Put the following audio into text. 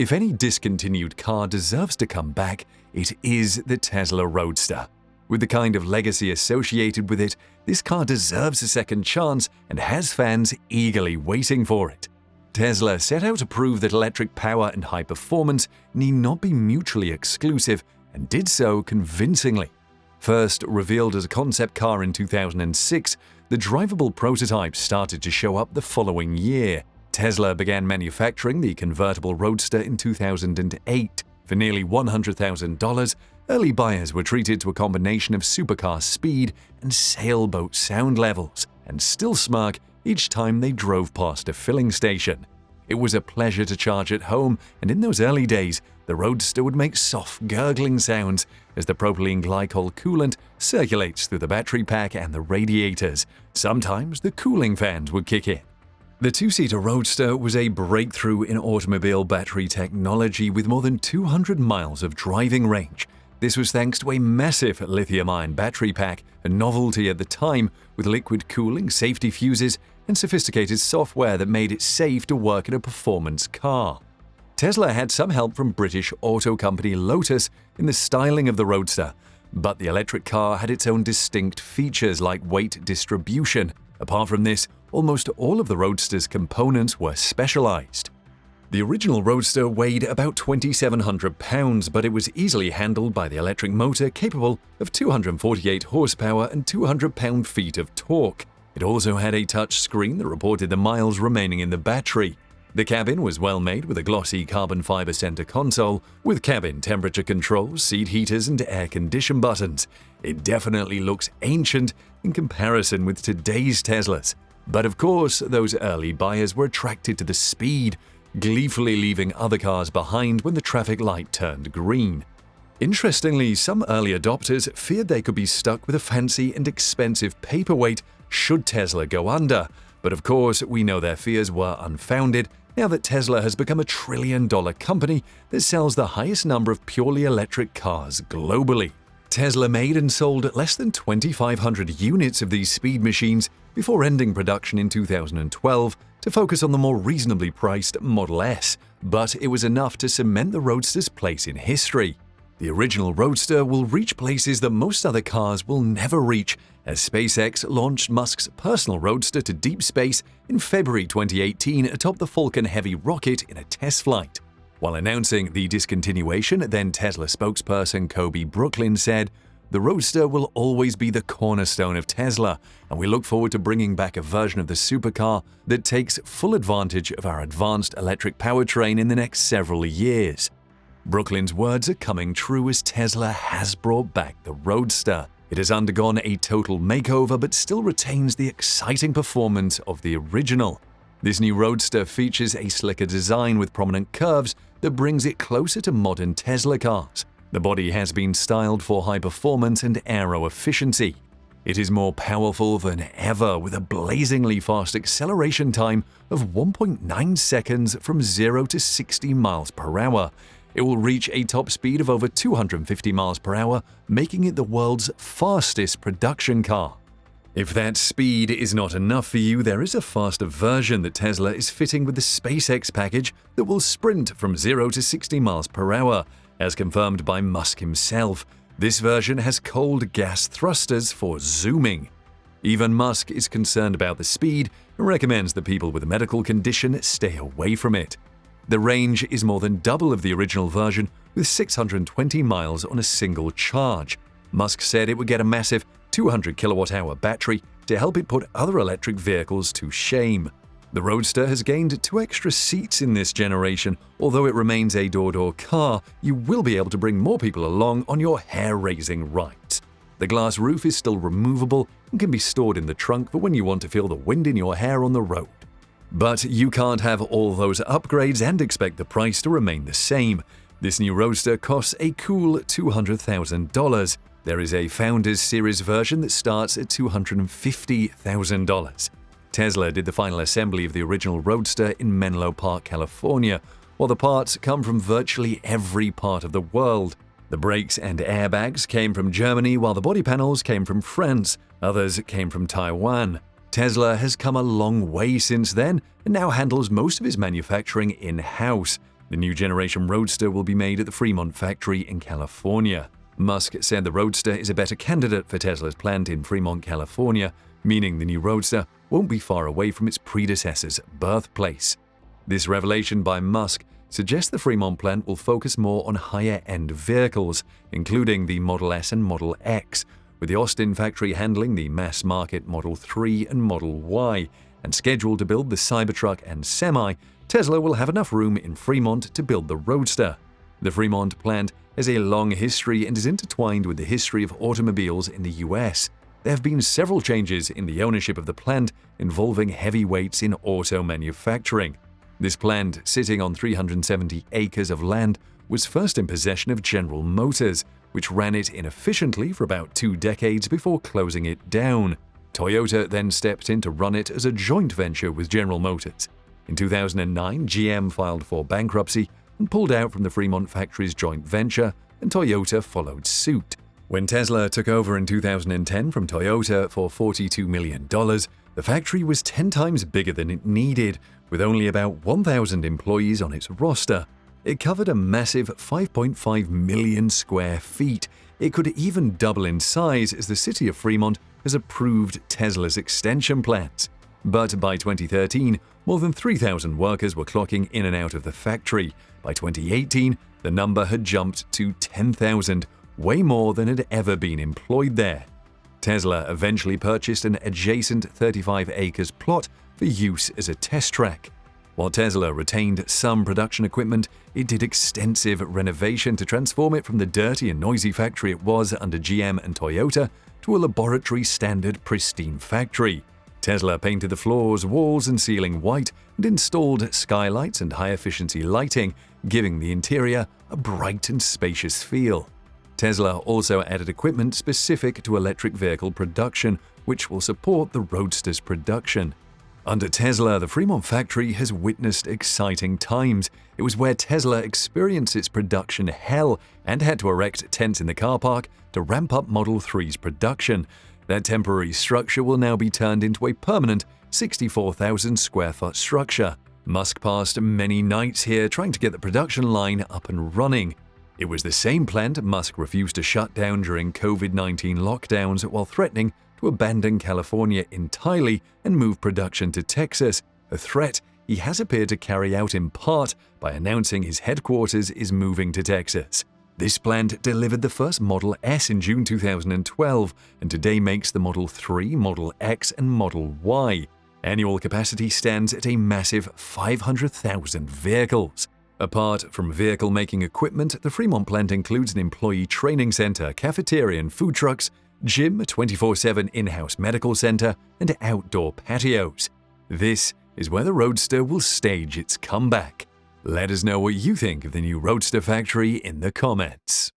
If any discontinued car deserves to come back, it is the Tesla Roadster. With the kind of legacy associated with it, this car deserves a second chance and has fans eagerly waiting for it. Tesla set out to prove that electric power and high performance need not be mutually exclusive, and did so convincingly. First revealed as a concept car in 2006, the drivable prototype started to show up the following year. Tesla began manufacturing the convertible Roadster in 2008. For nearly $100,000, early buyers were treated to a combination of supercar speed and sailboat sound levels, and still smirk each time they drove past a filling station. It was a pleasure to charge at home, and in those early days, the Roadster would make soft, gurgling sounds as the propylene glycol coolant circulates through the battery pack and the radiators. Sometimes the cooling fans would kick in. The two-seater Roadster was a breakthrough in automobile battery technology with more than 200 miles of driving range. This was thanks to a massive lithium-ion battery pack, a novelty at the time, with liquid cooling, safety fuses, and sophisticated software that made it safe to work in a performance car. Tesla had some help from British auto company Lotus in the styling of the Roadster, but the electric car had its own distinct features like weight distribution. Apart from this, almost all of the Roadster's components were specialized. The original Roadster weighed about 2,700 pounds, but it was easily handled by the electric motor capable of 248 horsepower and 200 pound-feet of torque. It also had a touch screen that reported the miles remaining in the battery. The cabin was well made with a glossy carbon fiber center console, with cabin temperature controls, seat heaters, and air condition buttons. It definitely looks ancient in comparison with today's Teslas. But of course, those early buyers were attracted to the speed, gleefully leaving other cars behind when the traffic light turned green. Interestingly, some early adopters feared they could be stuck with a fancy and expensive paperweight should Tesla go under. But of course, we know their fears were unfounded now that Tesla has become a trillion-dollar company that sells the highest number of purely electric cars globally. Tesla made and sold less than 2,500 units of these speed machines before ending production in 2012 to focus on the more reasonably priced Model S, but it was enough to cement the Roadster's place in history. The original Roadster will reach places that most other cars will never reach, as SpaceX launched Musk's personal Roadster to deep space in February 2018 atop the Falcon Heavy rocket in a test flight. While announcing the discontinuation, then Tesla spokesperson Kobe Brooklyn said, "The Roadster will always be the cornerstone of Tesla, and we look forward to bringing back a version of the supercar that takes full advantage of our advanced electric powertrain in the next several years." Brooklyn's words are coming true as Tesla has brought back the Roadster. It has undergone a total makeover but still retains the exciting performance of the original. This new Roadster features a slicker design with prominent curves that brings it closer to modern Tesla cars. The body has been styled for high performance and aero efficiency. It is more powerful than ever with a blazingly fast acceleration time of 1.9 seconds from 0 to 60 miles per hour. It will reach a top speed of over 250 miles per hour, making it the world's fastest production car. If that speed is not enough for you, there is a faster version that Tesla is fitting with the SpaceX package that will sprint from 0 to 60 miles per hour. As confirmed by Musk himself, this version has cold gas thrusters for zooming. Even Musk is concerned about the speed and recommends that people with a medical condition stay away from it. The range is more than double of the original version, with 620 miles on a single charge. Musk said it would get a massive 200 kilowatt-hour battery to help it put other electric vehicles to shame. The Roadster has gained 2 extra seats in this generation. Although it remains a door-to-door car, you will be able to bring more people along on your hair-raising rides. The glass roof is still removable and can be stored in the trunk for when you want to feel the wind in your hair on the road. But you can't have all those upgrades and expect the price to remain the same. This new Roadster costs a cool $200,000. There is a Founders Series version that starts at $250,000. Tesla did the final assembly of the original Roadster in Menlo Park, California, while the parts come from virtually every part of the world. The brakes and airbags came from Germany, while the body panels came from France. Others came from Taiwan. Tesla has come a long way since then and now handles most of its manufacturing in-house. The new generation Roadster will be made at the Fremont factory in California. Musk said the Roadster is a better candidate for Tesla's plant in Fremont, California, meaning the new Roadster won't be far away from its predecessor's birthplace. This revelation by Musk suggests the Fremont plant will focus more on higher-end vehicles, including the Model S and Model X, with the Austin factory handling the mass-market Model 3 and Model Y, and scheduled to build the Cybertruck and Semi. Tesla will have enough room in Fremont to build the Roadster. The Fremont plant has a long history and is intertwined with the history of automobiles in the US. There have been several changes in the ownership of the plant involving heavyweights in auto manufacturing. This plant, sitting on 370 acres of land, was first in possession of General Motors, which ran it inefficiently for about 2 decades before closing it down. Toyota then stepped in to run it as a joint venture with General Motors. In 2009, GM filed for bankruptcy and pulled out from the Fremont factory's joint venture, and Toyota followed suit. When Tesla took over in 2010 from Toyota for $42 million, the factory was 10 times bigger than it needed, with only about 1,000 employees on its roster. It covered a massive 5.5 million square feet. It could even double in size as the city of Fremont has approved Tesla's extension plans. But by 2013, more than 3,000 workers were clocking in and out of the factory. By 2018, the number had jumped to 10,000, way more than had ever been employed there. Tesla eventually purchased an adjacent 35 acres plot for use as a test track. While Tesla retained some production equipment, it did extensive renovation to transform it from the dirty and noisy factory it was under GM and Toyota to a laboratory-standard pristine factory. Tesla painted the floors, walls, and ceiling white and installed skylights and high-efficiency lighting, giving the interior a bright and spacious feel. Tesla also added equipment specific to electric vehicle production, which will support the Roadster's production. Under Tesla, the Fremont factory has witnessed exciting times. It was where Tesla experienced its production hell and had to erect tents in the car park to ramp up Model 3's production. That temporary structure will now be turned into a permanent 64,000 square foot structure. Musk passed many nights here trying to get the production line up and running. It was the same plant Musk refused to shut down during COVID-19 lockdowns while threatening to abandon California entirely and move production to Texas, a threat he has appeared to carry out in part by announcing his headquarters is moving to Texas. This plant delivered the first Model S in June 2012 and today makes the Model 3, Model X, and Model Y. Annual capacity stands at a massive 500,000 vehicles. Apart from vehicle-making equipment, the Fremont plant includes an employee training center, cafeteria and food trucks, gym, a 24/7 in-house medical center, and outdoor patios. This is where the Roadster will stage its comeback. Let us know what you think of the new Roadster factory in the comments.